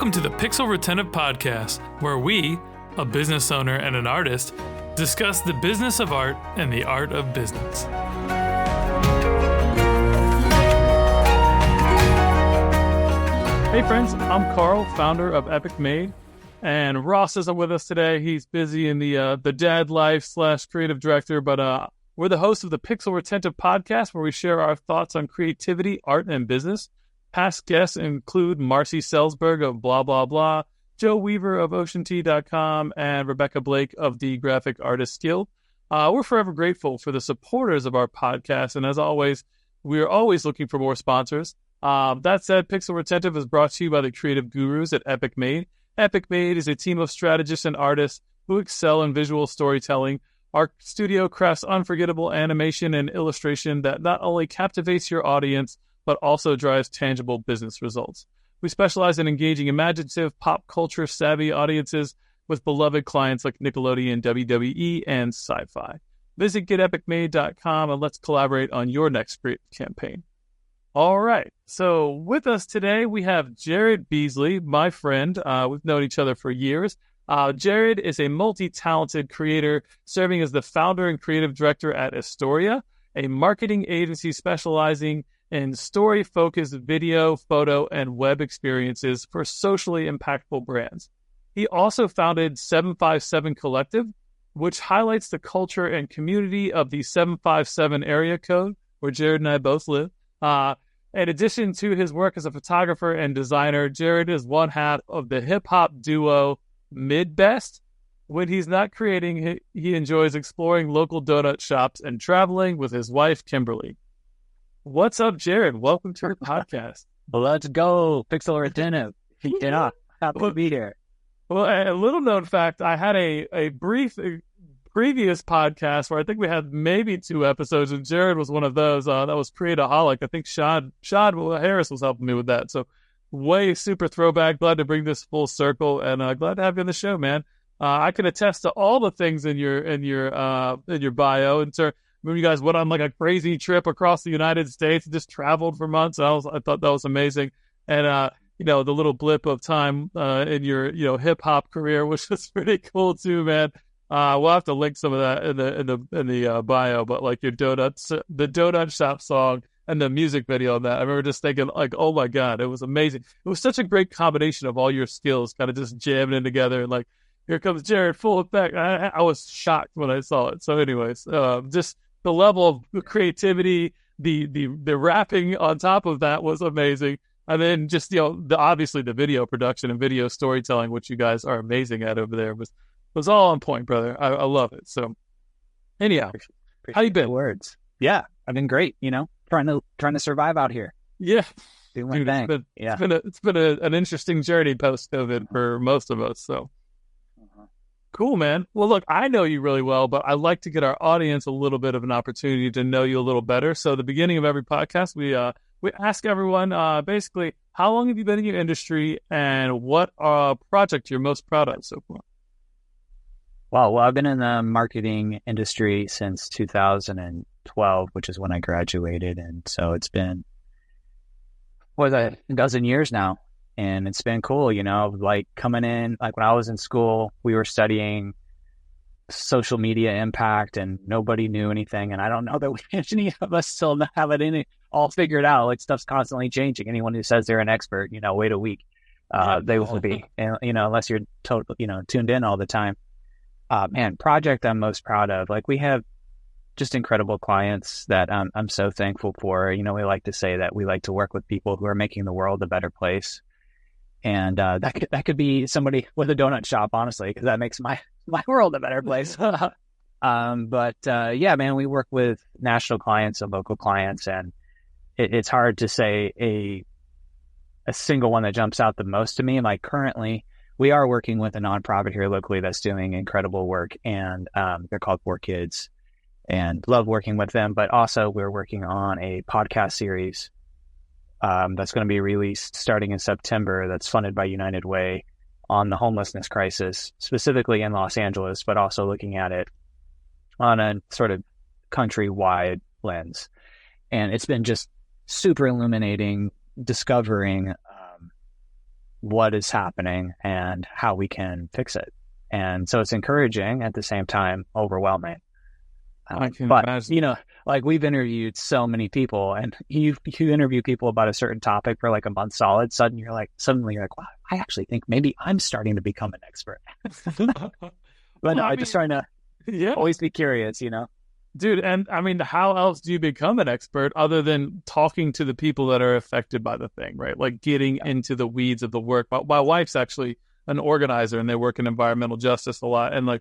Welcome to the Pixel Retentive Podcast, where we, a business owner and an artist, discuss the business of art and the art of business. Hey friends, I'm Carl, founder of Epic Made, and Ross isn't with us today. He's busy in the dad life / creative director, but we're the hosts of the Pixel Retentive Podcast, where we share our thoughts on creativity, art, and business. Past guests include Marcy Selsberg of Blah Blah Blah, Joe Weaver of OceanT.com, and Rebecca Blake of the Graphic Artist Guild. We're forever grateful for the supporters of our podcast, and as always, we are always looking for more sponsors. That said, Pixel Retentive is brought to you by the creative gurus at Epic Made. Epic Made is a team of strategists and artists who excel in visual storytelling. Our studio crafts unforgettable animation and illustration that not only captivates your audience, but also drives tangible business results. We specialize in engaging imaginative, pop culture savvy audiences with beloved clients like Nickelodeon, WWE, and sci-fi. Visit getepicmade.com and let's collaborate on your next great campaign. All right, so with us today, we have Jared Beasley, my friend. We've known each other for years. Jared is a multi-talented creator serving as the founder and creative director at Istoria, a marketing agency specializing in story-focused video, photo, and web experiences for socially impactful brands. He also founded 757 Collective, which highlights the culture and community of the 757 area code, where Jared and I both live. In addition to his work as a photographer and designer, Jared is one half of the hip-hop duo Midbest. When he's not creating, he enjoys exploring local donut shops and traveling with his wife, Kimberly. What's up, Jared? Welcome to the podcast. Let's go, Pixel Retentive. Yeah, happy to be here. Well, a little known fact, I had a brief previous podcast where I think we had maybe 2 episodes, and Jared was one of those. That was Createaholic. I think Shad Harris was helping me with that. So way super throwback. Glad to bring this full circle, and glad to have you on the show, man. I can attest to all the things in your bio. When you guys went on like a crazy trip across the United States and just traveled for months, I thought that was amazing. And the little blip of time in your hip hop career, which was pretty cool too, man. We'll have to link some of that in the bio. But like the donut shop song and the music video on that, I remember just thinking like, oh my god, it was amazing. It was such a great combination of all your skills, kind of just jamming in together. And like, here comes Jared, full effect. I was shocked when I saw it. So, anyways, just the level of creativity, the rapping on top of that was amazing. And then just, obviously the video production and video storytelling, which you guys are amazing at over there, was all on point, brother. I love it. So anyhow, how you been? Words. Yeah, I've been great, trying to survive out here. Yeah. Doing my thing. It's been an interesting journey post-COVID for most of us, so. Cool, man. Well, look, I know you really well, but I'd like to get our audience a little bit of an opportunity to know you a little better. So the beginning of every podcast, we ask everyone basically, how long have you been in your industry and what project you're most proud of so far? Well, I've been in the marketing industry since 2012, which is when I graduated. And so it's been a dozen years now. And it's been cool, like coming in, like when I was in school, we were studying social media impact and nobody knew anything. And I don't know that any of us still have it all figured out. Like stuff's constantly changing. Anyone who says they're an expert, wait a week. They won't be, unless you're tuned in all the time. Project I'm most proud of. Like we have just incredible clients that I'm so thankful for. We like to say that we like to work with people who are making the world a better place. And that could be somebody with a donut shop, honestly, because that makes my world a better place. But we work with national clients and local clients, and it's hard to say a single one that jumps out the most to me. Like currently, we are working with a nonprofit here locally that's doing incredible work, and they're called 4Kids, and love working with them. But also, we're working on a podcast series that's going to be released starting in September, that's funded by United Way, on the homelessness crisis, specifically in Los Angeles, but also looking at it on a sort of countrywide lens. And it's been just super illuminating, discovering what is happening and how we can fix it. And so it's encouraging at the same time, overwhelming. I can But imagine. like we've interviewed so many people, and you interview people about a certain topic for like a month solid. Suddenly you're like, wow, I actually think maybe I'm starting to become an expert. But Well, no, I I'm just mean, trying to yeah, always be curious. dude. And I mean, how else do you become an expert other than talking to the people that are affected by the thing, right? Like getting Yeah. into the weeds of the work. My wife's actually an organizer and they work in environmental justice a lot. And like,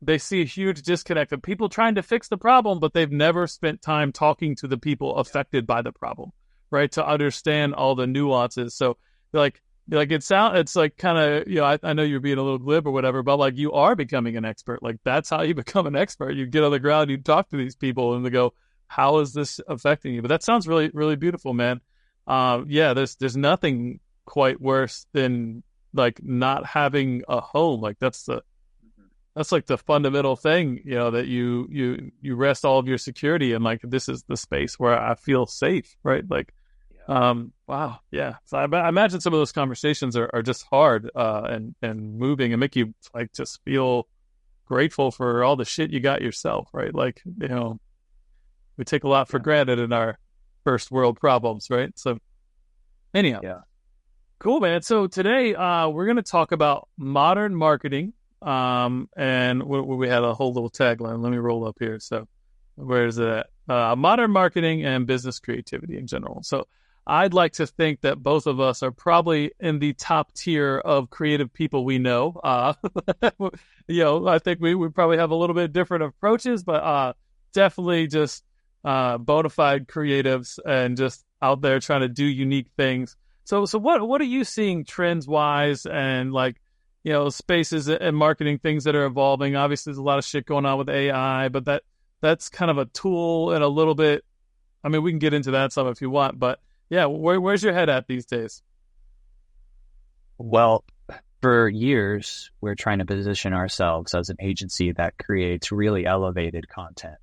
they see a huge disconnect of people trying to fix the problem, but they've never spent time talking to the people affected by the problem, right? To understand all the nuances. So like it's like kind of, I know you're being a little glib or whatever, but like you are becoming an expert. Like that's how you become an expert. You get on the ground, you talk to these people and they go, how is this affecting you? But that sounds really, really beautiful, man. Yeah, there's nothing quite worse than like not having a home. Like that's like the fundamental thing, that you rest all of your security in. Like this is the space where I feel safe, right? Like, Yeah. wow, yeah. So I imagine some of those conversations are just hard, and moving, and make you like just feel grateful for all the shit you got yourself, right? Like, we take a lot for Yeah. granted in our first world problems, right? So anyhow, Yeah. cool, man. So today, we're going to talk about modern marketing. And we had a whole little tagline. Let me roll up here. So where is it at? Modern marketing and business creativity in general. So I'd like to think that both of us are probably in the top tier of creative people we know. I think we probably have a little bit different approaches, but definitely just bona fide creatives and just out there trying to do unique things. So what are you seeing trends wise and like, spaces and marketing things that are evolving? Obviously, there's a lot of shit going on with AI, but that's kind of a tool and a little bit. I mean, we can get into that some if you want, but yeah, where's your head at these days? Well, for years, we're trying to position ourselves as an agency that creates really elevated content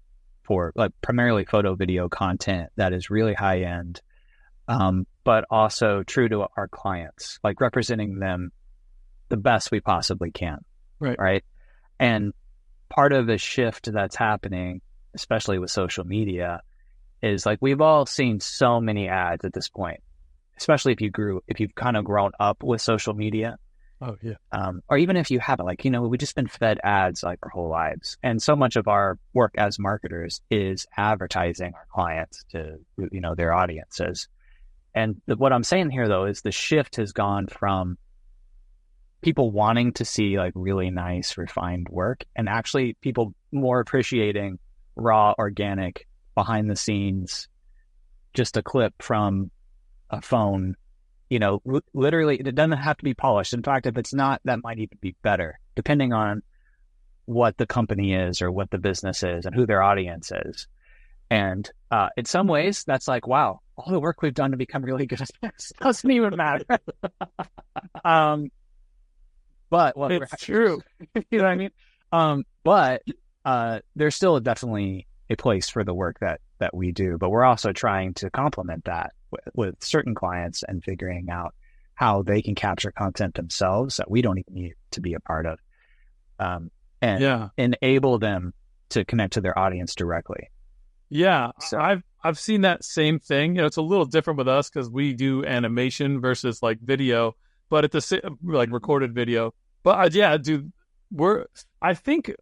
for like primarily photo video content that is really high end, but also true to our clients, like representing them the best we possibly can. Right. Right. And part of the shift that's happening, especially with social media, is like we've all seen so many ads at this point, especially if you've kind of grown up with social media, Oh yeah. or even if you haven't, like, we've just been fed ads like our whole lives. And so much of our work as marketers is advertising our clients to, their audiences. And what I'm saying here, though, is the shift has gone from people wanting to see like really nice, refined work and actually people more appreciating raw, organic, behind the scenes, just a clip from a phone. Literally, it doesn't have to be polished. In fact, if it's not, that might even be better, depending on what the company is or what the business is and who their audience is. And in some ways, that's like, wow, all the work we've done to become really good at this doesn't even matter. But It's true. you know what I mean? But there's still definitely a place for the work that we do. But we're also trying to complement that with certain clients and figuring out how they can capture content themselves that we don't even need to be a part of, and Yeah. enable them to connect to their audience directly. Yeah, So I've seen that same thing. It's a little different with us because we do animation versus like video, but at like recorded video. But yeah, dude, I think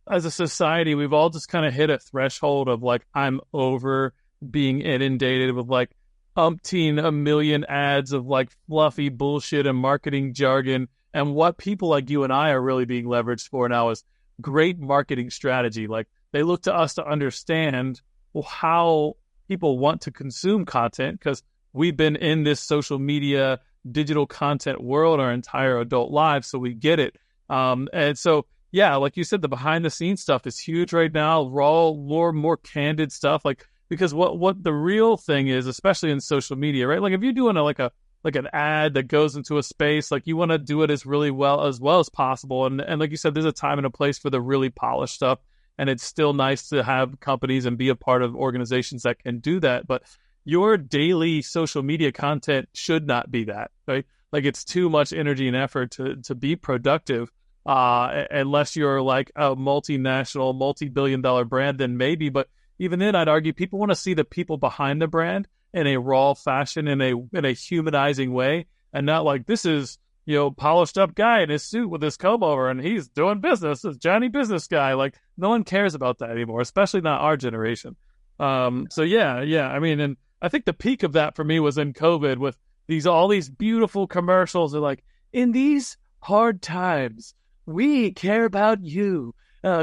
as a society we've all just kind of hit a threshold of like I'm over being inundated with like umpteen a million ads of like fluffy bullshit and marketing jargon. And what people like you and I are really being leveraged for now is great marketing strategy. Like they look to us to understand how people want to consume content because we've been in this social media digital content world our entire adult lives, so we get it. And so yeah, like you said, the behind the scenes stuff is huge right now. Raw, more candid stuff, like because what the real thing is, especially in social media, right? Like if you're doing like an ad that goes into a space, like you want to do it as well as possible. And like you said, there's a time and a place for the really polished stuff. And it's still nice to have companies and be a part of organizations that can do that. But your daily social media content should not be that, right? Like it's too much energy and effort to be productive. Unless you're like a multinational, multi-billion dollar brand, then maybe. But even then, I'd argue people want to see the people behind the brand in a raw fashion, in a humanizing way, and not like this is polished up guy in his suit with his comb over and he's doing business, this Johnny business guy. Like no one cares about that anymore, especially not our generation. So yeah. I mean, and I think the peak of that for me was in COVID with all these beautiful commercials are like, in these hard times, we care about you.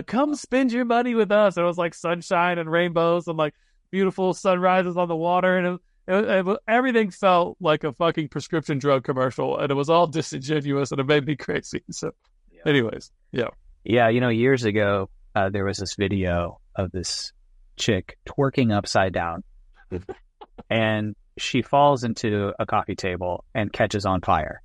Come spend your money with us. And it was like sunshine and rainbows and like beautiful sunrises on the water. And everything felt like a fucking prescription drug commercial. And it was all disingenuous and it made me crazy. So anyways, yeah. Yeah, years ago, there was this video of this chick twerking upside down. And she falls into a coffee table and catches on fire.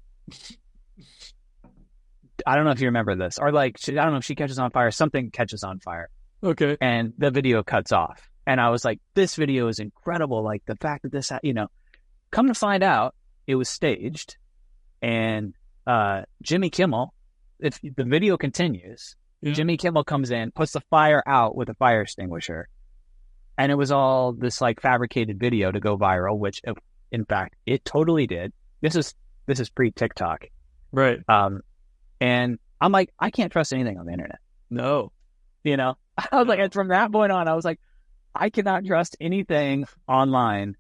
I don't know if you remember this, or like, I don't know if she catches on fire, something catches on fire. Okay. And the video cuts off. And I was like, this video is incredible. Like the fact that this, come to find out it was staged. And Jimmy Kimmel, if the video continues, Jimmy Kimmel comes in, puts the fire out with a fire extinguisher. And it was all this like fabricated video to go viral, which in fact it totally did. This is pre-TikTok. Right. And I'm like, I can't trust anything on the internet. No. I was like, from that point on, I was like, I cannot trust anything online.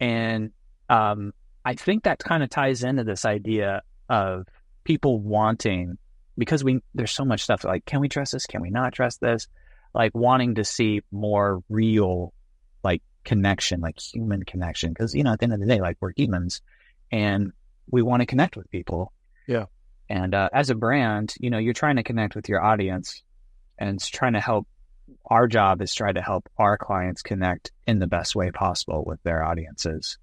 And I think that kind of ties into this idea of people wanting, because there's so much stuff like, can we trust this? Can we not trust this? Like wanting to see more real, like connection, like human connection. Because, at the end of the day, like we're humans and we want to connect with people. Yeah. And as a brand, you're trying to connect with your audience and it's trying to help. Our job is try to help our clients connect in the best way possible with their audiences.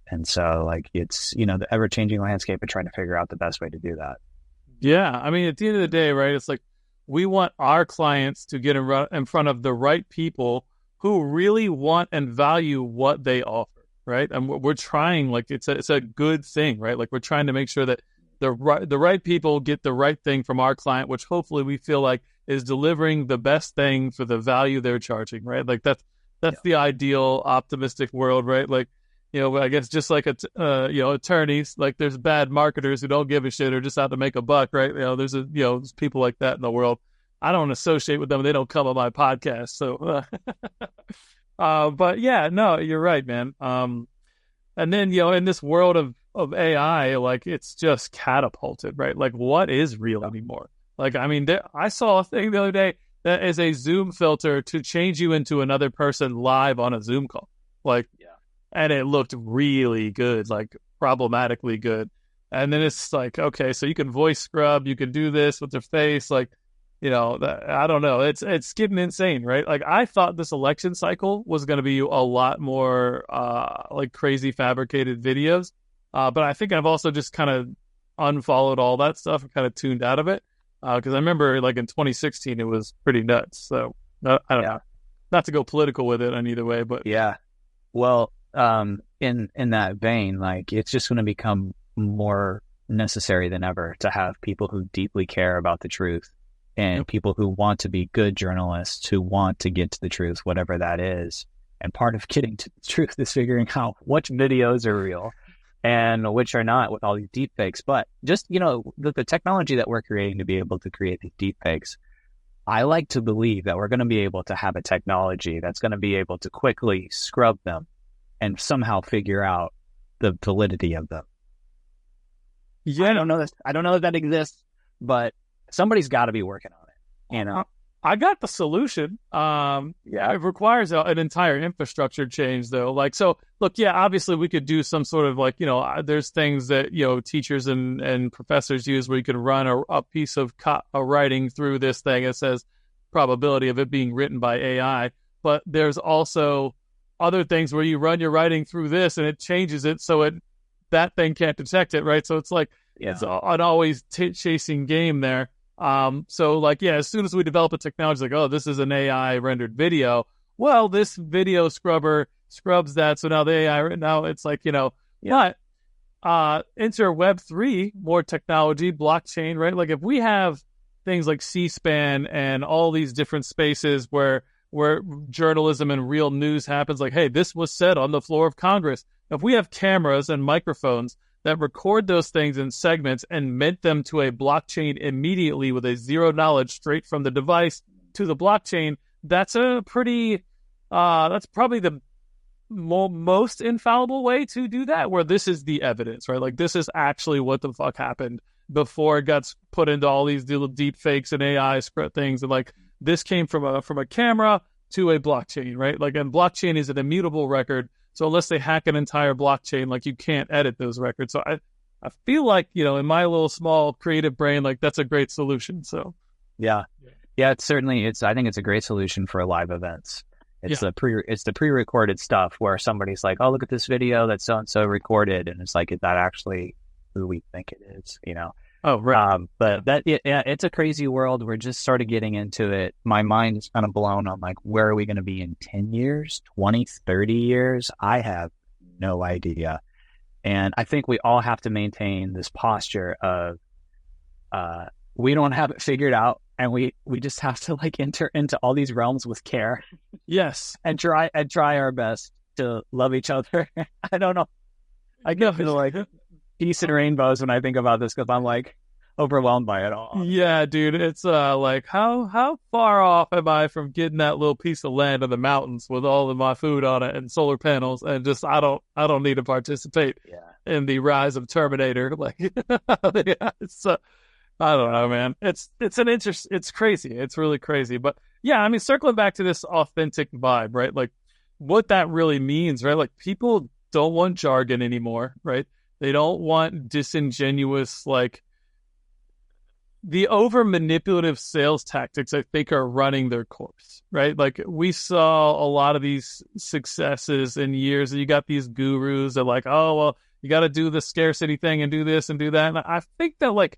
And so like it's, the ever-changing landscape and trying to figure out the best way to do that. Yeah. I mean, at the end of the day, right, it's like we want our clients to get in front of the right people who really want and value what they offer, right? And we're trying, like it's a good thing, right? Like we're trying to make sure that the right people get the right thing from our client, which hopefully we feel like is delivering the best thing for the value they're charging, right? Like that's the ideal optimistic world, right? Like, I guess just like attorneys, like there's bad marketers who don't give a shit or just out to make a buck, right? There's people like that in the world. I don't associate with them. They don't come on my podcast. So, but yeah, no, you're right, man. And then, in this world of AI, like it's just catapulted, right? Like what is real anymore? Like, I mean, I saw a thing the other day that is a Zoom filter to change you into another person live on a Zoom call. Like, and it looked really good, like problematically good. And then it's like, okay, so you can voice scrub, you can do this with your face. Like, I don't know. It's getting insane, right? Like I thought this election cycle was going to be a lot more like crazy fabricated videos. But I think I've also just kind of unfollowed all that stuff and kind of tuned out of it. Because I remember like in 2016, it was pretty nuts. So I don't know. Not to go political with it in either way, but yeah. Well, in that vein, like it's just going to become more necessary than ever to have people who deeply care about the truth and people who want to be good journalists who want to get to the truth, whatever that is. And part of getting to the truth is figuring out which videos are real and which are not with all these deep fakes. But just, the technology that we're creating to be able to create these deep fakes, I like to believe that we're going to be able to have a technology that's going to be able to quickly scrub them and somehow figure out the validity of them. Yeah, I don't know if that exists, but somebody's got to be working on it. I got the solution. It requires an entire infrastructure change, though. Like, so look, obviously we could do some sort of like, there's things that, teachers and professors use where you can run a piece of writing through this thing. It says probability of it being written by AI, but there's also other things where you run your writing through this and it changes it so that thing can't detect it, right? So it's like it's an always chasing game there. So like, as soon as we develop a technology like, oh, this is an AI rendered video, well, this video scrubber scrubs that. So now the AI, now it's like, but enter Web3, more technology, blockchain, right? Like if we have things like C-SPAN and all these different spaces where journalism and real news happens, like, hey, this was said on the floor of Congress. If we have cameras and microphones that record those things in segments and mint them to a blockchain immediately with a zero knowledge straight from the device to the blockchain, that's a pretty that's probably the most infallible way to do that, where this is the evidence, right? Like this is actually what the fuck happened before it got put into all these little deep fakes and AI script things. And like this came from a camera to a blockchain, right? Like, and blockchain is an immutable record. So unless they hack an entire blockchain, like you can't edit those records. So I feel like, in my little small creative brain, like that's a great solution. So Yeah. Yeah, I think it's a great solution for live events. It's yeah. the pre-recorded stuff where somebody's like, oh, look at this video that so-and-so recorded. And it's like, is that actually who we think it is, Oh, right. But it's a crazy world. We're just sort of getting into it. My mind is kind of blown on like, where are we going to be in 10 years, 20, 30 years? I have no idea. And I think we all have to maintain this posture of, we don't have it figured out. And we just have to like enter into all these realms with care. Yes. and try our best to love each other. I don't know. I get feel like peace and rainbows when I think about this because I'm like overwhelmed by it all. Yeah, dude. It's like how far off am I from getting that little piece of land in the mountains with all of my food on it and solar panels, and just I don't need to participate in the rise of Terminator. Like, yeah, it's I don't know, man. It's crazy. It's really crazy. But yeah, I mean, circling back to this authentic vibe, right? Like what that really means, right? Like people don't want jargon anymore, right? They don't want disingenuous, like the over manipulative sales tactics, I think, are running their course, right? Like we saw a lot of these successes in years. You got these gurus that like, oh, well, you got to do the scarcity thing and do this and do that. And I think that like,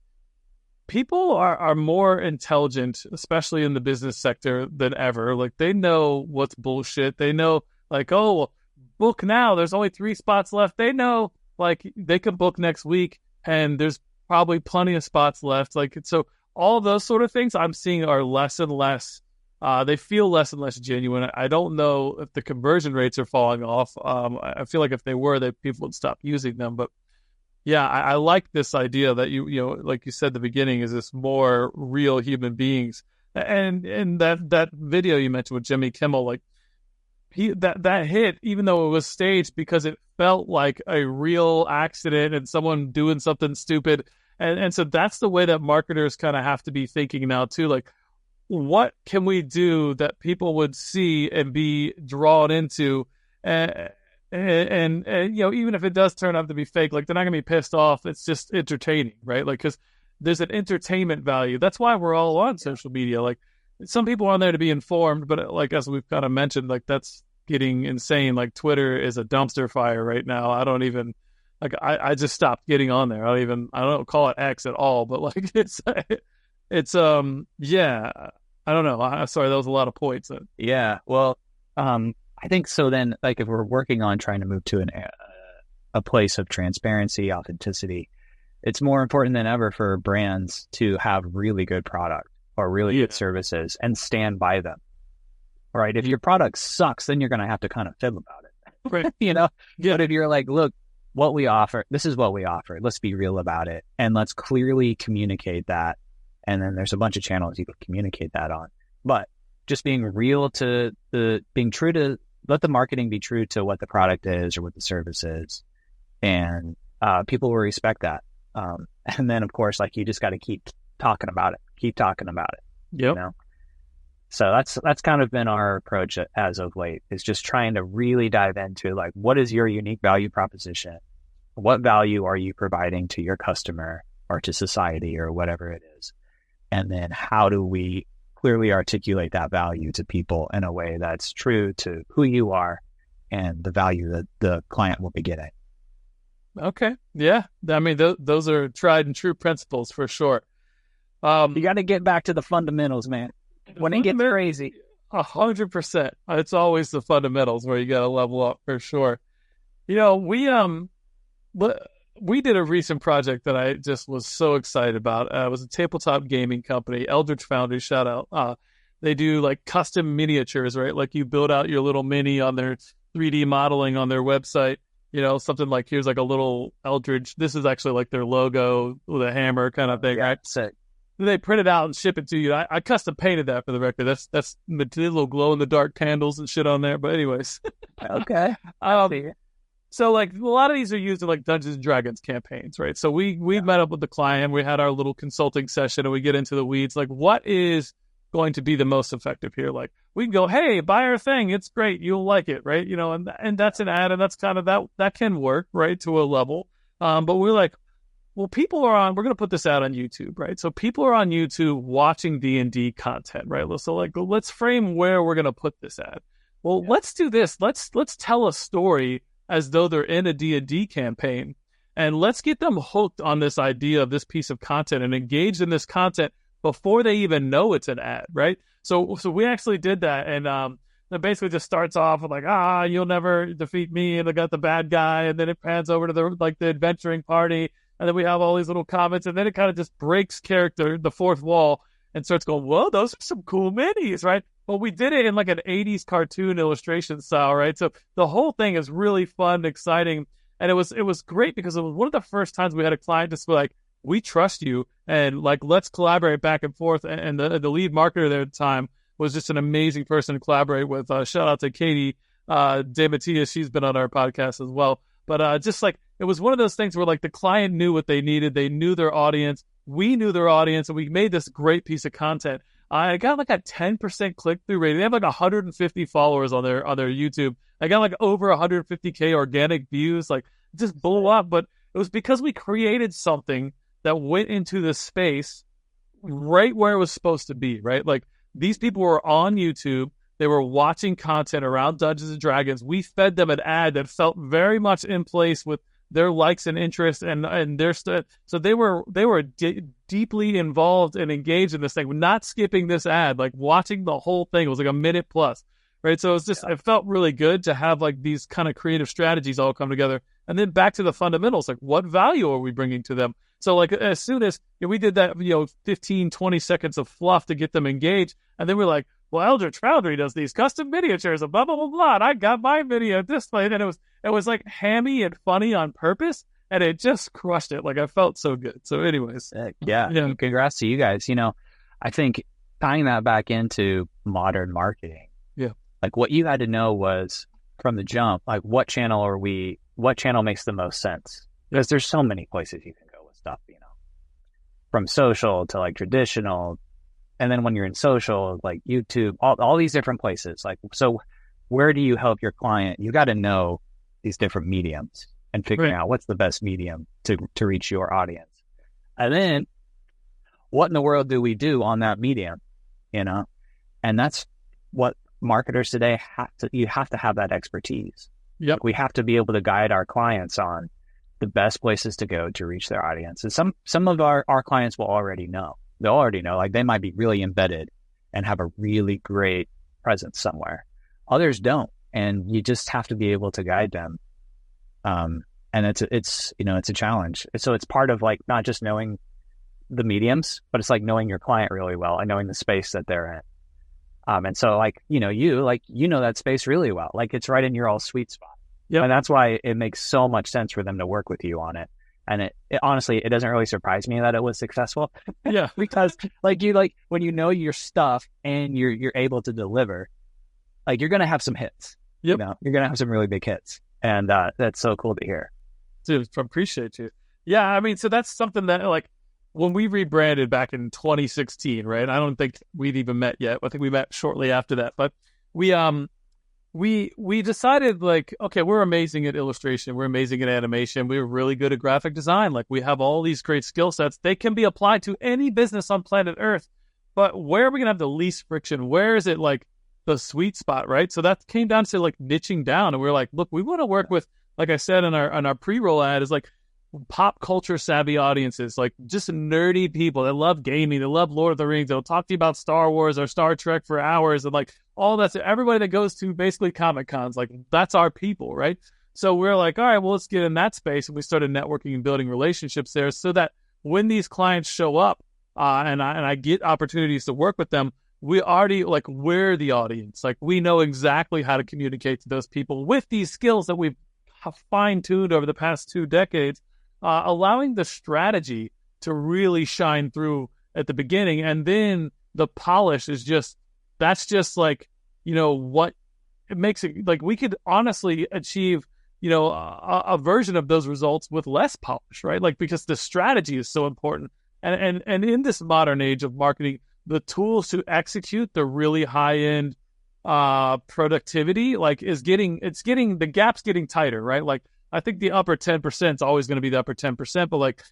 people are more intelligent, especially in the business sector, than ever. Like they know what's bullshit. They know like, oh, well, book now. There's only 3 spots left. They know like they can book next week and there's probably plenty of spots left. Like, so all those sort of things I'm seeing are less and less. They feel less and less genuine. I don't know if the conversion rates are falling off. I feel like if they were, that people would stop using them. But yeah, I like this idea that like you said at the beginning, is this more real human beings. And that video you mentioned with Jimmy Kimmel, like that hit, even though it was staged, because it felt like a real accident and someone doing something stupid. And so that's the way that marketers kind of have to be thinking now too. Like, what can we do that people would see and be drawn into? And even if it does turn out to be fake, like they're not gonna be pissed off. It's just entertaining, right? Like, because there's an entertainment value. That's why we're all on social media. Like some people are on there to be informed, but like as we've kind of mentioned, like that's getting insane. Like Twitter is a dumpster fire right now. I don't even like I just stopped getting on there. I don't call it X at all, but like it's yeah. I don't know. Sorry, that was a lot of points. Yeah. Well, I think so. Then, like, if we're working on trying to move to a place of transparency, authenticity, it's more important than ever for brands to have really good product or really good services and stand by them. Right? If your product sucks, then you're going to have to kind of fib about it. Right. Yeah. But if you're like, look, what we offer, this is what we offer. Let's be real about it, and let's clearly communicate that. And then there's a bunch of channels you can communicate that on. But just being real to being true to, let the marketing be true to what the product is or what the service is. And people will respect that. And then, of course, like you just got to keep talking about it. Yep. So that's kind of been our approach as of late, is just trying to really dive into like, what is your unique value proposition? What value are you providing to your customer or to society or whatever it is? And then how do we clearly articulate that value to people in a way that's true to who you are and the value that the client will be getting? Okay. Yeah. I mean, those are tried and true principles for sure. You got to get back to the fundamentals, man. When it gets crazy. 100%. It's always the fundamentals where you got to level up for sure. We we did a recent project that I just was so excited about. It was a tabletop gaming company, Eldritch Foundry, shout out. They do like custom miniatures, right? Like you build out your little mini on their 3D modeling on their website. Something like here's like a little Eldritch. This is actually like their logo with a hammer kind of thing, Yeah, right? sick. They print it out and ship it to you. I custom painted that for the record. That's little glow in the dark candles and shit on there. But anyways, Okay. um, so like a lot of these are used in like Dungeons and Dragons campaigns, right? So we met up with the client, we had our little consulting session, and we get into the weeds. Like, what is going to be the most effective here? Like, we can go, hey, buy our thing, it's great, you'll like it, right? And that's an ad, and that's kind of that can work, right, to a level. But we're like, well, people are on. We're going to put this out on YouTube, right? So people are on YouTube watching D&D content, right? So like, let's frame where we're going to put this at. Well, let's do this. Let's tell a story as though they're in a D&D campaign, and let's get them hooked on this idea of this piece of content and engaged in this content before they even know it's an ad, right? So we actually did that, and it basically just starts off with like, you'll never defeat me, and I got the bad guy, and then it pans over to the adventuring party, and then we have all these little comments, and then it kind of just breaks character, the fourth wall, and starts going, whoa, those are some cool minis, right? Well, we did it in like an 80s cartoon illustration style, right? So the whole thing is really fun, exciting, and it was great because it was one of the first times we had a client just be like, we trust you, and like, let's collaborate back and forth. And the lead marketer there at the time was just an amazing person to collaborate with. Shout out to Katie DeMattia. She's been on our podcast as well. But just like, it was one of those things where like the client knew what they needed. They knew their audience. We knew their audience, and we made this great piece of content. I got like a 10% click-through rate. They have like 150 followers on their YouTube. I got like over 150K organic views. Like, it just blew up. But it was because we created something that went into the space right where it was supposed to be, right? Like, these people were on YouTube. They were watching content around Dungeons and Dragons. We fed them an ad that felt very much in place with their likes and interests and their stuff. So they were deeply involved and engaged in this thing, not skipping this ad, like watching the whole thing. It was like a minute plus, right? So it's just, it felt really good to have like these kind of creative strategies all come together. And then back to the fundamentals, like what value are we bringing to them? So like as soon as we did that, 15, 20 seconds of fluff to get them engaged. And then we're like, well, Eldritch Foundry does these custom miniatures and blah, blah, blah, blah. And I got my video this way. And it was like hammy and funny on purpose. And it just crushed it. Like, I felt so good. So anyways. Yeah. Congrats to you guys. I think tying that back into modern marketing. Yeah. Like, what you had to know was from the jump, like what channel makes the most sense? Because there's so many places you can go with stuff, from social to like traditional. And then when you're in social, like YouTube, all these different places. Like, so where do you help your client? You got to know these different mediums and figuring out what's the best medium to reach your audience. And then what in the world do we do on that medium? And that's what marketers today you have to have that expertise. Yep. Like, we have to be able to guide our clients on the best places to go to reach their audience. And some of our clients will already know. They'll already know, like, they might be really embedded and have a really great presence somewhere. Others don't. And you just have to be able to guide them. And it's a challenge. So it's part of like, not just knowing the mediums, but it's like knowing your client really well and knowing the space that they're in. And so like, you know that space really well, like it's right in your all sweet spot. Yep. And that's why it makes so much sense for them to work with you on it. And it honestly, it doesn't really surprise me that it was successful. Yeah. Because when you know your stuff and you're able to deliver, like, you're going to have some hits. Yep. You're going to have some really big hits. And that's so cool to hear. Dude, appreciate you. Yeah. I mean, so that's something that, like, when we rebranded back in 2016, right? I don't think we'd even met yet. I think we met shortly after that, but we decided, like, okay, we're amazing at illustration. We're amazing at animation. We're really good at graphic design. Like, we have all these great skill sets. They can be applied to any business on planet Earth, but where are we going to have the least friction? Where is it like the sweet spot, right? So that came down to like niching down, and we're like, look, we want to work with, like I said in our pre-roll ad, is like pop culture savvy audiences, like just nerdy people that love gaming, they love Lord of the Rings. They'll talk to you about Star Wars or Star Trek for hours, and like all that's everybody that goes to basically Comic Cons, like that's our people, right? So we're like, all right, well, let's get in that space. And we started networking and building relationships there so that when these clients show up and I get opportunities to work with them, we already like we're the audience. Like we know exactly how to communicate to those people with these skills that we've fine-tuned over the past 2 decades, allowing the strategy to really shine through at the beginning. And then the polish is just, that's just like, what it makes it like we could honestly achieve, a version of those results with less polish, right? Like, because the strategy is so important. And in this modern age of marketing, the tools to execute the really high end productivity, like the gap's getting tighter, right? Like I think the upper 10% is always going to be the upper 10%, but like,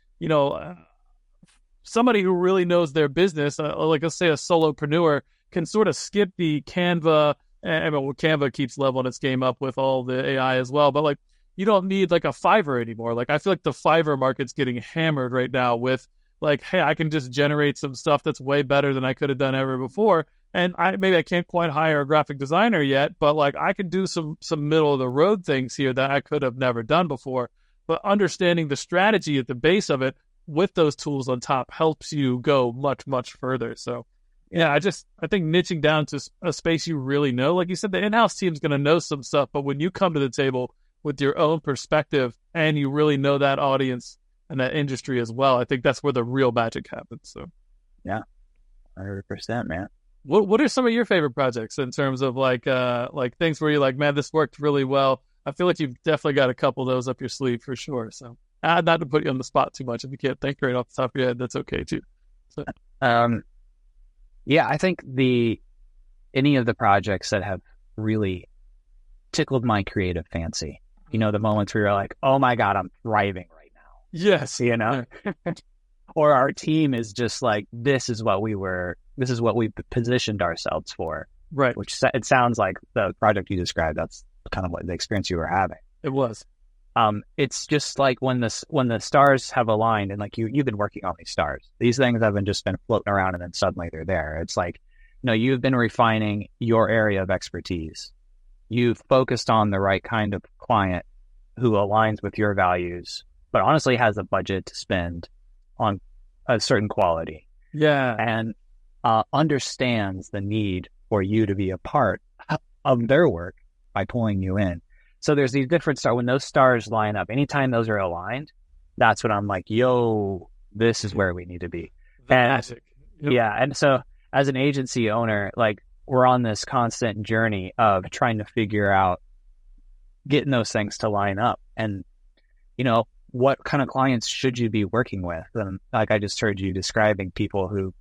somebody who really knows their business, like let's say a solopreneur, can sort of skip the Canva. I mean, Canva keeps leveling its game up with all the AI as well, but like you don't need like a Fiverr anymore. Like I feel like the Fiverr market's getting hammered right now with like, hey, I can just generate some stuff that's way better than I could have done ever before. And maybe I can't quite hire a graphic designer yet, but like I can do some middle of the road things here that I could have never done before. But understanding the strategy at the base of it with those tools on top helps you go much, much further. So yeah, I think niching down to a space you really know, like you said, the in-house team's going to know some stuff, but when you come to the table with your own perspective and you really know that audience and that industry as well, I think that's where the real magic happens. So yeah, 100%, man. What are some of your favorite projects in terms of like things where you're like, man, this worked really well? I feel like you've definitely got a couple of those up your sleeve for sure. So not to put you on the spot too much. If you can't think right off the top of your head, that's okay too. So. Yeah, I think any of the projects that have really tickled my creative fancy, the moments where you're like, oh my God, I'm thriving right now. Yes. Or our team is just like, this is what we positioned ourselves for. Right. Which it sounds like the project you described, that's kind of what the experience you were having. It was. It's just like when the stars have aligned and like you've been working on these stars. These things haven't just been floating around and then suddenly they're there. It's like, you've been refining your area of expertise. You've focused on the right kind of client who aligns with your values, but honestly has a budget to spend on a certain quality. Yeah. And understands the need for you to be a part of their work by pulling you in. So there's these different stars. When those stars line up, anytime those are aligned, that's when I'm like, yo, this is where we need to be. Magic. Yep. Yeah. And so as an agency owner, like we're on this constant journey of trying to figure out getting those things to line up. And, what kind of clients should you be working with? And like I just heard you describing people who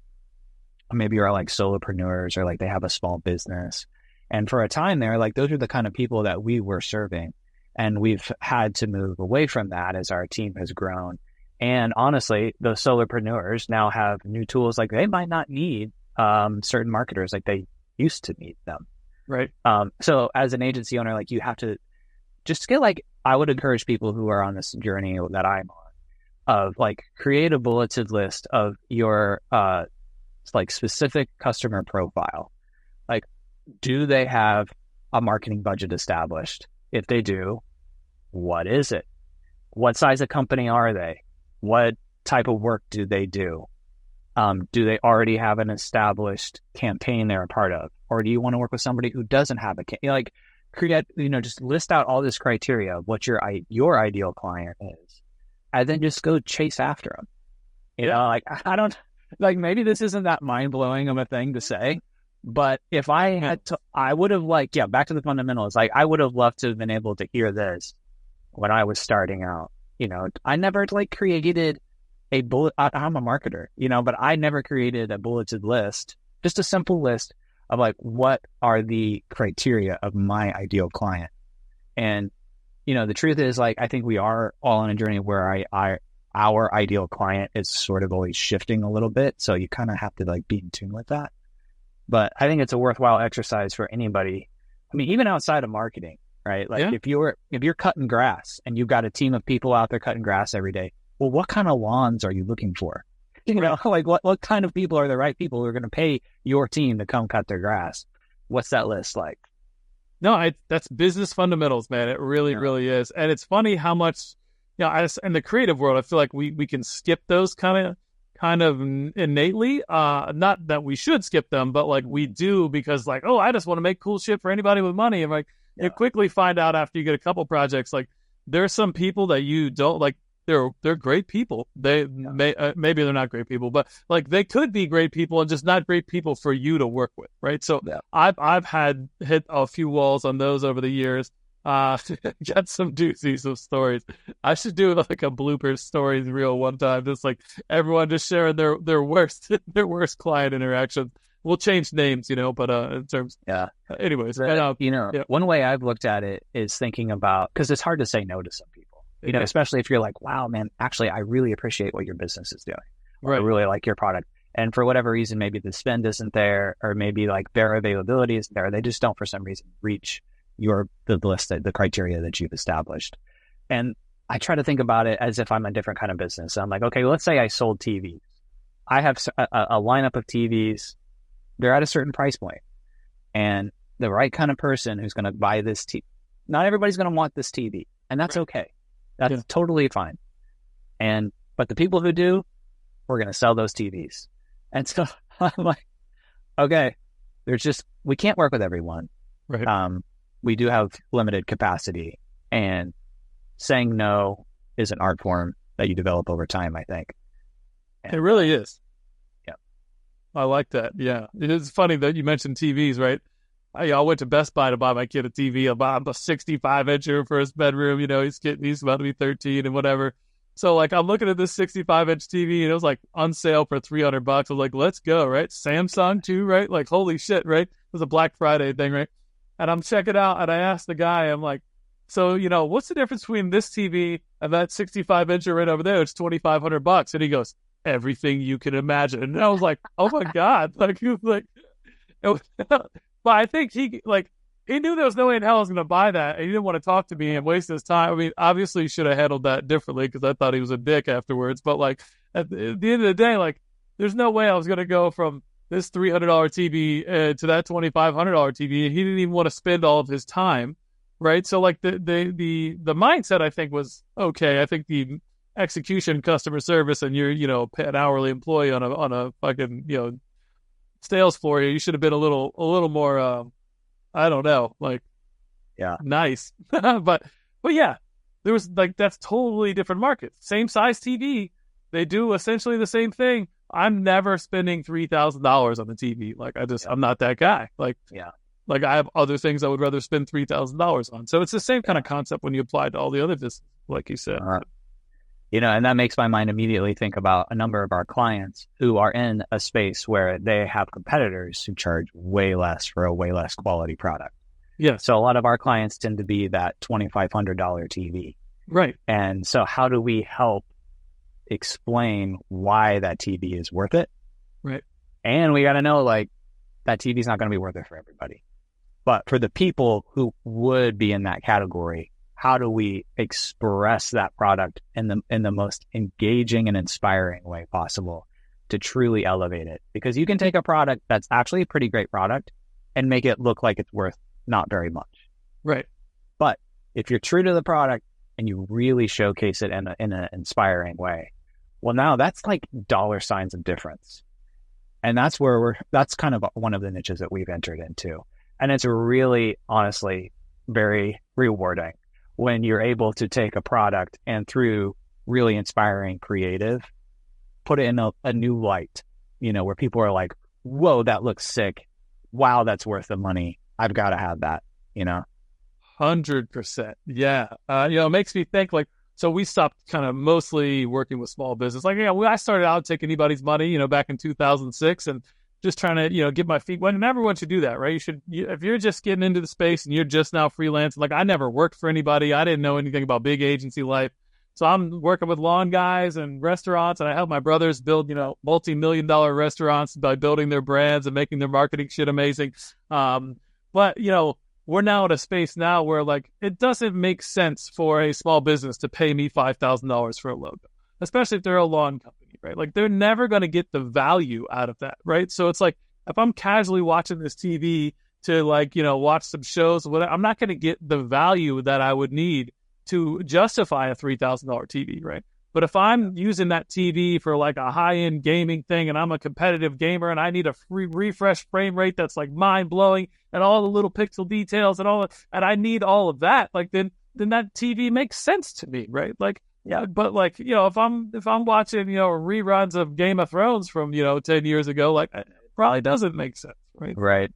maybe are like solopreneurs or like they have a small business. And for a time there, like those are the kind of people that we were serving. And we've had to move away from that as our team has grown. And honestly, those solopreneurs now have new tools. Like they might not need certain marketers like they used to need them. Right. So as an agency owner, like you have to just get like, I would encourage people who are on this journey that I'm on of like create a bulleted list of your like specific customer profile. Like, do they have a marketing budget established? If they do, what is it? What size of company are they? What type of work do they do? Do they already have an established campaign they're a part of? Or do you want to work with somebody who doesn't have create, just list out all this criteria of what your ideal client is, and then just go chase after them. I don't, like, maybe this isn't that mind-blowing of a thing to say, but if I had to, I would have back to the fundamentals. Like I would have loved to have been able to hear this when I was starting out. I never created a bullet. I'm a marketer, but I never created a bulleted list, just a simple list of like, what are the criteria of my ideal client? And, the truth is like, I think we are all on a journey where our ideal client is sort of always shifting a little bit. So you kind of have to like be in tune with that. But I think it's a worthwhile exercise for anybody. I mean, even outside of marketing, right? Like if you're cutting grass and you've got a team of people out there cutting grass every day, well, what kind of lawns are you looking for? Like what kind of people are the right people who are going to pay your team to come cut their grass? What's that list like? No, that's business fundamentals, man. It really, Yeah. really is. And it's funny how much, in the creative world, I feel like we can skip those kind of innately. Not that we should skip them, but like we do because like, oh, I just want to make cool shit for anybody with money. And like you Yeah. quickly find out after you get a couple projects, like there's some people that you don't like. They're great people. They Yeah. maybe they're not great people, but like they could be great people and just not great people for you to work with, right? So Yeah. I've had hit a few walls on those over the years. Got some doozies of stories. I should do like a bloopers stories reel one time, just like everyone just sharing their worst their worst client interactions. We'll change names, but in terms, Yeah. anyways, and yeah, One way I've looked at it is thinking about, because it's hard to say no to some people, yeah, especially if you're like, wow, man, actually, I really appreciate what your business is doing. Or I right, really like your product. And for whatever reason, maybe the spend isn't there, or maybe like their availability isn't there. They just don't, for some reason, reach the list, the criteria that you've established. And I try to think about it as if I'm a different kind of business. So I'm like, okay, let's say I sold TVs. I have a lineup of TVs. They're at a certain price point, and the right kind of person who's going to buy this TV. Not everybody's going to want this TV, and that's right, okay. That's yeah, totally fine. But the people who do, we're going to sell those TVs. And so I'm like, okay, we can't work with everyone. right. We do have limited capacity, and saying no is an art form that you develop over time, I think. It And really is. yeah, I like that. Yeah, it is funny that you mentioned TVs, right? I went to Best Buy to buy my kid a TV. I bought him a 65-incher for his bedroom. He's about to be 13 and whatever. So like I'm looking at this 65-inch TV and it was like on sale for $300. I was like, let's go, right? Samsung too, right? Like holy shit, right? It was a Black Friday thing, right? And I'm checking out and I asked the guy, I'm like, so what's the difference between this TV and that 65-incher right over there? It's $2,500. And he goes, everything you can imagine. And I was like, oh my god, like he was like. It was, but I think he knew there was no way in hell I was going to buy that, and he didn't want to talk to me and waste his time. I mean, obviously, he should have handled that differently because I thought he was a dick afterwards. But like at the end of the day, like there's no way I was going to go from this $300 TV to that $2,500 TV. He didn't even want to spend all of his time, right? So like the mindset I think was okay. I think the execution, customer service, and you're an hourly employee on a fucking sales floor here, you should have been a little more I don't know, like yeah, nice. but yeah, there was like that's totally different market. Same size TV. They do essentially the same thing. I'm never spending $3,000 on the TV. Like yeah, I'm not that guy. yeah. Like I have other things I would rather spend $3,000 on. So it's the same kind of concept when you apply it to all the other business, like you said. Uh, and that makes my mind immediately think about a number of our clients who are in a space where they have competitors who charge way less for a way less quality product. Yes. So a lot of our clients tend to be that $2,500 TV. Right. And so how do we help explain why that TV is worth it? Right. And we got to know, like, that TV is not going to be worth it for everybody. But for the people who would be in that category, how do we express that product in the most engaging and inspiring way possible to truly elevate it? Because you can take a product that's actually a pretty great product and make it look like it's worth not very much. Right. But if you're true to the product and you really showcase it in an inspiring way, well, now that's like dollar signs of difference. And that's that's kind of one of the niches that we've entered into. And it's really, honestly, very rewarding when you're able to take a product and through really inspiring creative, put it in a new light, where people are like, whoa, that looks sick. Wow, that's worth the money. I've got to have that, 100%. Yeah. It makes me think like, so we stopped kind of mostly working with small business. Like, I started out taking anybody's money, back in 2006 and just trying to, get my feet wet. And everyone should do that, right? If you're just getting into the space and you're just now freelancing, like I never worked for anybody. I didn't know anything about big agency life. So I'm working with lawn guys and restaurants, and I help my brothers build, multi-million-dollar restaurants by building their brands and making their marketing shit amazing. But we're now at a space now where like it doesn't make sense for a small business to pay me $5,000 for a logo, especially if they're a lawn company, right? Like they're never going to get the value out of that, right? So it's like if I'm casually watching this TV to like, watch some shows. I'm not going to get the value that I would need to justify a $3,000 TV, right? But if I'm using that TV for like a high-end gaming thing and I'm a competitive gamer and I need a free refresh frame rate that's like mind-blowing and all the little pixel details and I need all of that, like then that TV makes sense to me, right? Like, yeah, but like, if I'm watching, reruns of Game of Thrones from, 10 years ago, like it probably doesn't make sense, right? Right.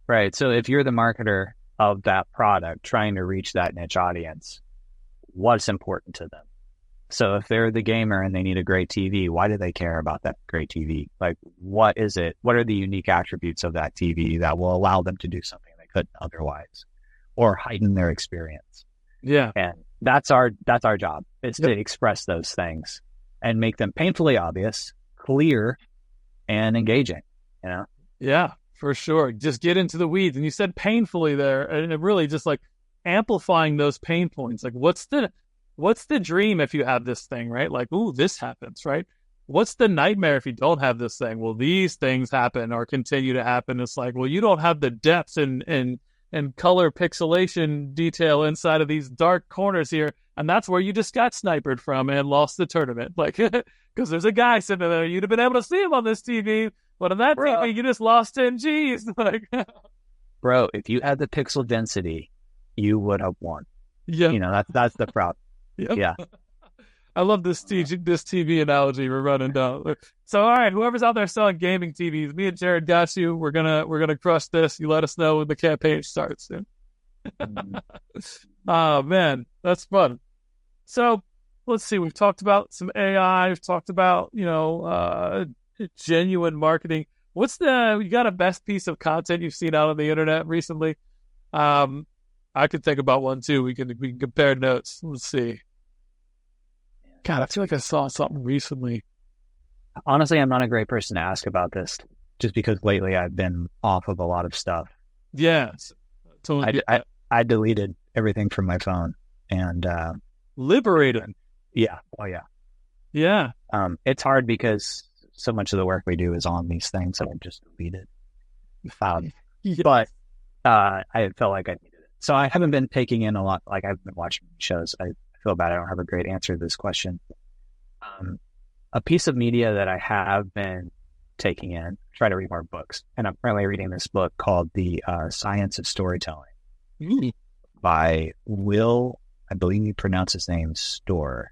Right. So if you're the marketer of that product trying to reach that niche audience, what's important to them? So if they're the gamer and they need a great TV, why do they care about that great TV? Like, what is it? What are the unique attributes of that TV that will allow them to do something they couldn't otherwise or heighten their experience? Yeah. And that's our job, is to express those things and make them painfully obvious, clear, and engaging, Yeah, for sure. Just get into the weeds. And you said painfully there, and it really just like amplifying those pain points. Like what's the dream if you have this thing, right? Like, ooh, this happens, right? What's the nightmare if you don't have this thing? Well, these things happen or continue to happen. It's like, well, you don't have the depth and color pixelation detail inside of these dark corners here. And that's where you just got sniped from and lost the tournament. Like, because there's a guy sitting there. You'd have been able to see him on this TV. But on that TV, you just lost 10 G's. Like, bro, if you had the pixel density, you would have won. Yeah. That's the problem. Yep. Yeah. I love this TV analogy we're running down. So, all right, whoever's out there selling gaming TVs, me and Jared got you. We're gonna crush this. You let us know when the campaign starts. Oh man, that's fun. So let's see. We've talked about some AI. We've talked about genuine marketing. You got a best piece of content you've seen out on the internet recently? I could think about one too. We can compare notes. Let's see. God, I feel like I saw something recently. Honestly, I'm not a great person to ask about this, just because lately I've been off of a lot of stuff. Yes. I deleted everything from my phone and liberating. Yeah. Oh yeah. Yeah. It's hard because so much of the work we do is on these things that I've just deleted. Yes. But I felt like I needed it. So I haven't been taking in a lot. Like I've been watching shows. I feel bad I don't have a great answer to this question. A piece of media that I have been taking in, try to read more books, and I'm currently reading this book called The Science of Storytelling by Will, I believe you pronounce his name, Storr.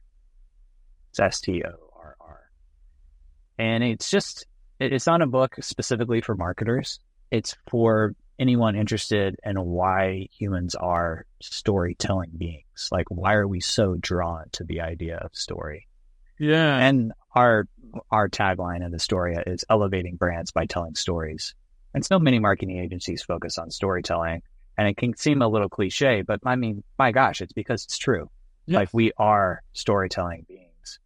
It's Storr. And it's not a book specifically for marketers. It's for anyone interested in why humans are storytelling beings. Like, why are we so drawn to the idea of story? Yeah. And our tagline in Istoria is elevating brands by telling stories. And so many marketing agencies focus on storytelling, and it can seem a little cliche, but I mean, my gosh, it's because it's true. Yes. Like, we are storytelling beings.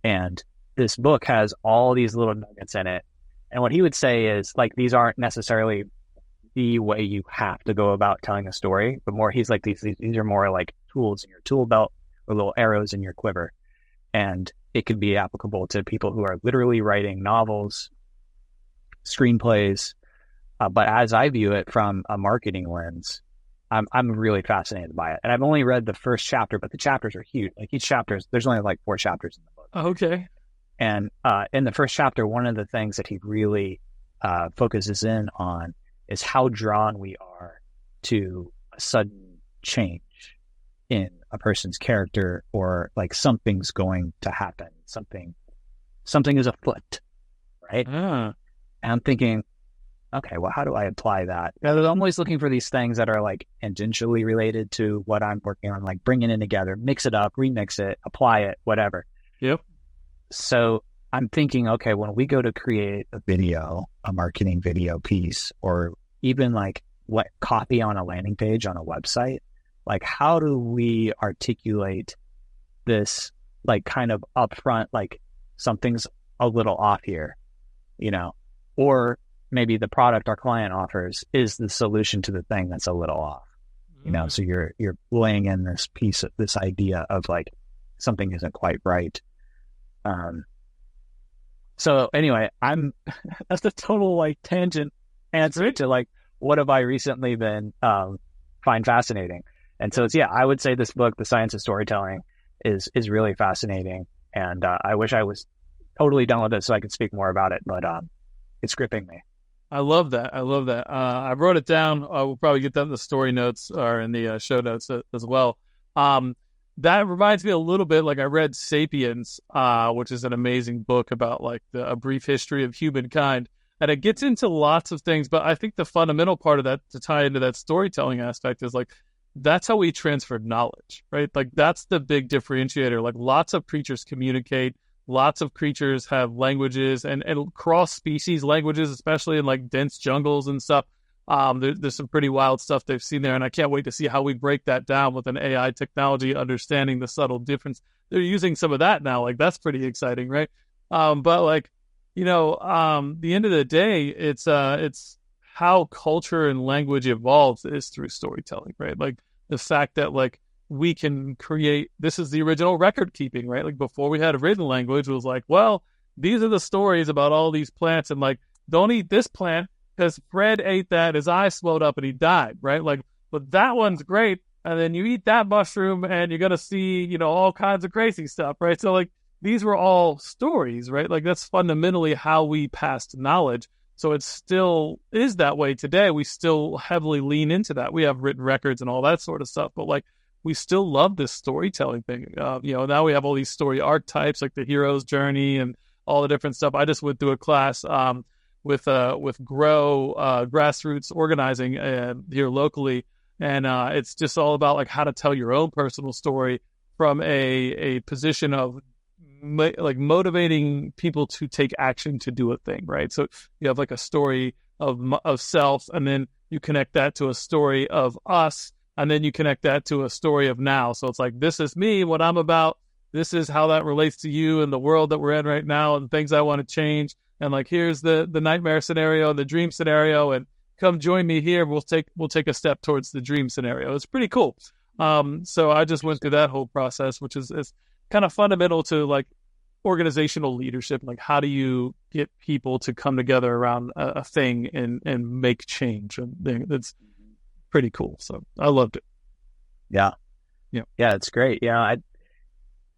And this book has all these little nuggets in it. And what he would say is, like, these aren't necessarily the way you have to go about telling a story, but more, he's like, these are more like tools in your tool belt or little arrows in your quiver. And it could be applicable to people who are literally writing novels, screenplays. But as I view it from a marketing lens, I'm really fascinated by it. And I've only read the first chapter, but the chapters are huge. Like each chapter, there's only like 4 chapters in the book. Okay. And in the first chapter, one of the things that he really focuses in on is how drawn we are to a sudden change in a person's character, or like something's going to happen. Something is afoot, right? And I'm thinking, okay, well, how do I apply that? Because I'm always looking for these things that are like tangentially related to what I'm working on, like bringing it together, mix it up, remix it, apply it, whatever. Yep. So I'm thinking, okay, when we go to create a video, a marketing video piece, or even like what copy on a landing page on a website, like how do we articulate this, like kind of upfront, like something's a little off here, or maybe the product our client offers is the solution to the thing that's a little off, so you're laying in this piece of this idea of like something isn't quite right. So anyway, that's a total like tangent answer to like what have I recently been find fascinating? And so it's, yeah, I would say this book, The Science of Storytelling, is really fascinating. And I wish I was totally done with it so I could speak more about it, but it's gripping me. I love that. I love that. I wrote it down. We'll probably get that in the story notes or in the show notes as well. Um, that reminds me a little bit like I read *Sapiens*, which is an amazing book about like a brief history of humankind, and it gets into lots of things. But I think the fundamental part of that to tie into that storytelling aspect is like that's how we transfer knowledge, right? Like that's the big differentiator. Like lots of creatures communicate. Lots of creatures have languages and cross species languages, especially in like dense jungles and stuff. There's some pretty wild stuff they've seen there, and I can't wait to see how we break that down with an AI technology, understanding the subtle difference. They're using some of that now, like that's pretty exciting, right? But like, the end of the day, it's how culture and language evolves is through storytelling, right? Like the fact that like we can create, this is the original record keeping, right? Like before we had written language, it was like, well, these are the stories about all these plants, and like don't eat this plant because Fred ate that, his eye swelled up and he died, right? Like, but that one's great, and then you eat that mushroom and you're gonna see, all kinds of crazy stuff, right? So like these were all stories, right? Like that's fundamentally how we passed knowledge. So it still is that way today. We still heavily lean into that. We have written records and all that sort of stuff, but like we still love this storytelling thing. Now we have all these story archetypes like the hero's journey and all the different stuff. I just went through a class with Grow grassroots organizing here locally, and it's just all about like how to tell your own personal story from a position of like motivating people to take action to do a thing, right? So you have like a story of self, and then you connect that to a story of us, and then you connect that to a story of now. So it's like, this is me, what I'm about. This is how that relates to you and the world that we're in right now and things I want to change. And like, here's the nightmare scenario, the dream scenario, and come join me here. We'll take a step towards the dream scenario. It's pretty cool. So I just went through that whole process, which is kind of fundamental to like organizational leadership. Like, how do you get people to come together around a thing and make change? And it's pretty cool. So I loved it. Yeah. Yeah. Yeah, it's great. Yeah,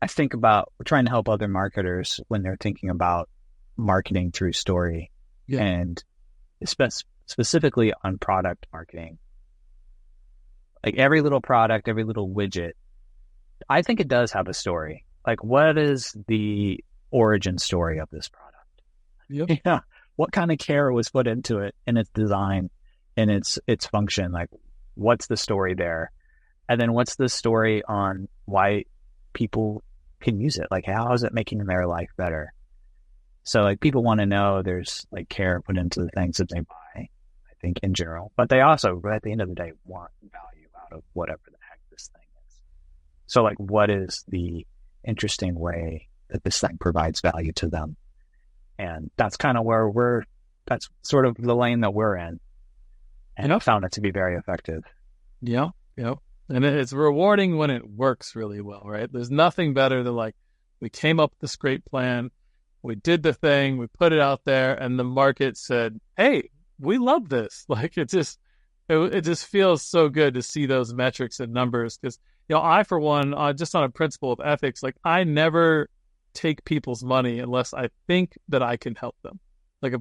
I think about trying to help other marketers when they're thinking about marketing through story, Yeah. and specifically on product marketing. Like every little product, every little widget, I think it does have a story. Like, what is the origin story of this product? Yep. Yeah. What kind of care was put into it and its design and its function? Like, what's the story there? And then what's the story on why people can use it? Like, how is it making their life better? So like people want to know there's like care put into the things that they buy, I think in general, but they also, at the end of the day, want value out of whatever the heck this thing is. So like, what is the interesting way that this thing provides value to them? And that's kind of where that's sort of the lane that we're in. And I found it to be very effective. Yeah. Yeah. And it's rewarding when it works really well, right? There's nothing better than like, we came up with this great plan. We did the thing, we put it out there, and the market said, hey, we love this. Like it just feels so good to see those metrics and numbers. Because, I, for one, just on a principle of ethics, like I never take people's money unless I think that I can help them. Like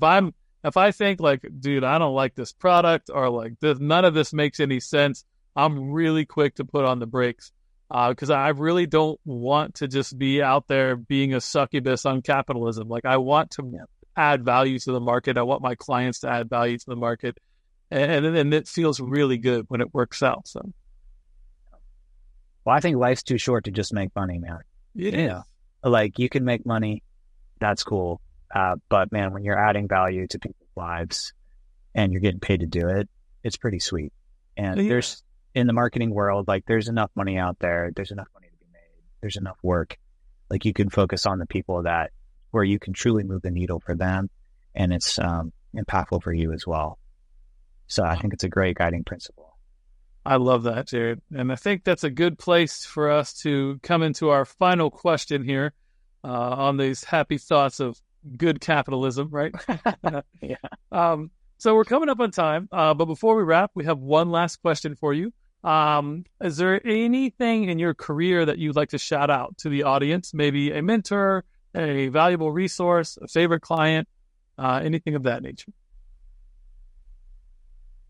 if I think like, dude, I don't like this product, or like none of this makes any sense, I'm really quick to put on the brakes. Because I really don't want to just be out there being a succubus on capitalism. Like I want to add value to the market. I want my clients to add value to the market, and it feels really good when it works out. So, well, I think life's too short to just make money, man. Yeah, like you can make money, that's cool. But man, when you're adding value to people's lives and you're getting paid to do it, it's pretty sweet. And there's, in the marketing world, like there's enough money out there. There's enough money to be made. There's enough work. Like you can focus on the people where you can truly move the needle for them, and it's impactful for you as well. So I think it's a great guiding principle. I love that, Jared. And I think that's a good place for us to come into our final question here on these happy thoughts of good capitalism, right? Yeah. So we're coming up on time, but before we wrap, we have one last question for you. Is there anything in your career that you'd like to shout out to the audience? Maybe a mentor, a valuable resource, a favorite client, anything of that nature?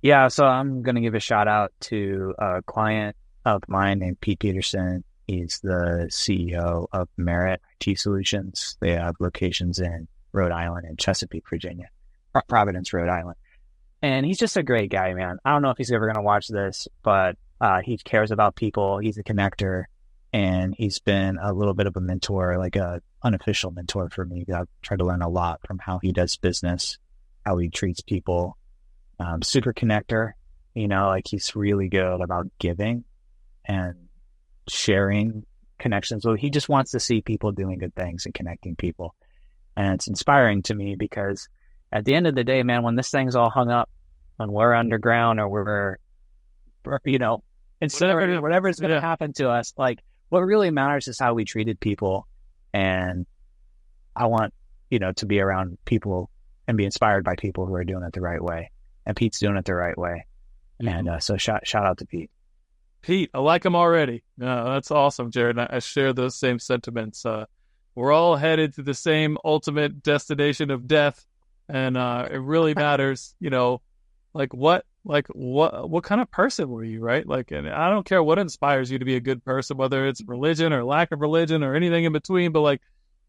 Yeah, so I'm going to give a shout out to a client of mine named Pete Peterson. He's the CEO of Merit IT Solutions. They have locations in Rhode Island and Chesapeake, Virginia, Providence, Rhode Island. And he's just a great guy, man. I don't know if he's ever going to watch this, but he cares about people. He's a connector, and he's been a little bit of a mentor, like a unofficial mentor for me. I've tried to learn a lot from how he does business, how he treats people. Super connector, like he's really good about giving and sharing connections. So he just wants to see people doing good things and connecting people. And it's inspiring to me because at the end of the day, man, when this thing's all hung up, when we're underground or we're whatever is going to happen to us, like what really matters is how we treated people. And I want, to be around people and be inspired by people who are doing it the right way. And Pete's doing it the right way. Mm-hmm. And so shout out to Pete. Pete, I like him already. That's awesome, Jared. I share those same sentiments. We're all headed to the same ultimate destination of death. And it really matters, what kind of person were you, right? And I don't care what inspires you to be a good person, whether it's religion or lack of religion or anything in between, but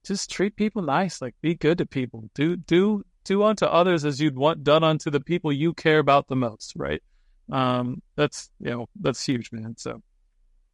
just treat people nice, be good to people. Do unto others as you'd want done unto the people you care about the most, right? That's huge, man. So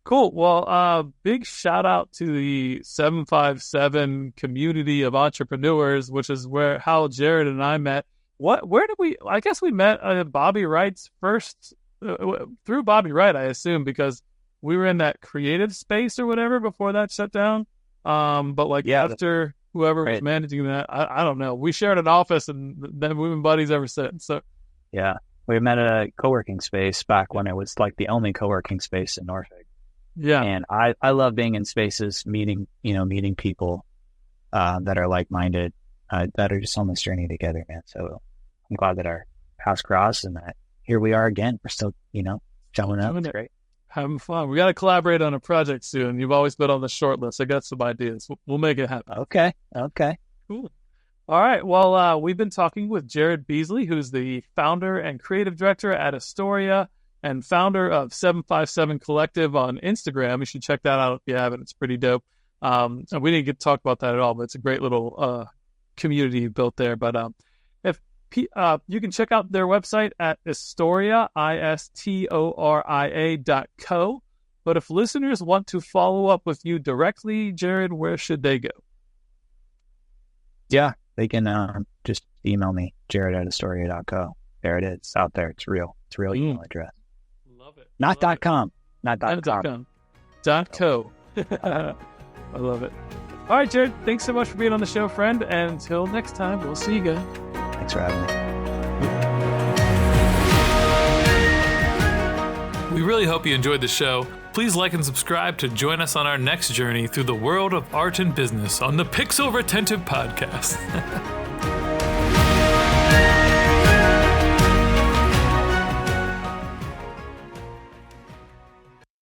cool. Well, big shout out to the 757 community of entrepreneurs, which is how Jared and I met. I guess we met Bobby Wright's first, through Bobby Wright, I assume, because we were in that creative space or whatever before that shut down. After whoever was managing that, I don't know. We shared an office and then we've been buddies ever since. So yeah, we met at a co-working space back when it was the only co-working space in Norfolk. Yeah. And I love being in spaces, meeting people that are like-minded, that are just on this journey together, man. So I'm glad that our paths crossed and that here we are again. We're still, showing up. It's great. Having fun. We got to collaborate on a project soon. You've always been on the short list. I got some ideas. We'll make it happen. Okay. Cool. All right. Well, we've been talking with Jared Beasley, who's the founder and creative director at Istoria and founder of 757 Collective on Instagram. You should check that out if you haven't. It's pretty dope. And we didn't get to talk about that at all, but it's a great little community you built there. But if you can check out their website at Istoria, ISTORIA.co. But if listeners want to follow up with you directly, Jared, where should they go? Yeah, they can just email me, jared@istoria.co. There it is. It's out there. It's real. It's a real email address. Love it. Not love .com. Not .com. .co. I love it. All right, Jared, thanks so much for being on the show, friend. And until next time, we'll see you guys. Thanks for having me. We really hope you enjoyed the show. Please like and subscribe to join us on our next journey through the world of art and business on the Pixel Retentive Podcast.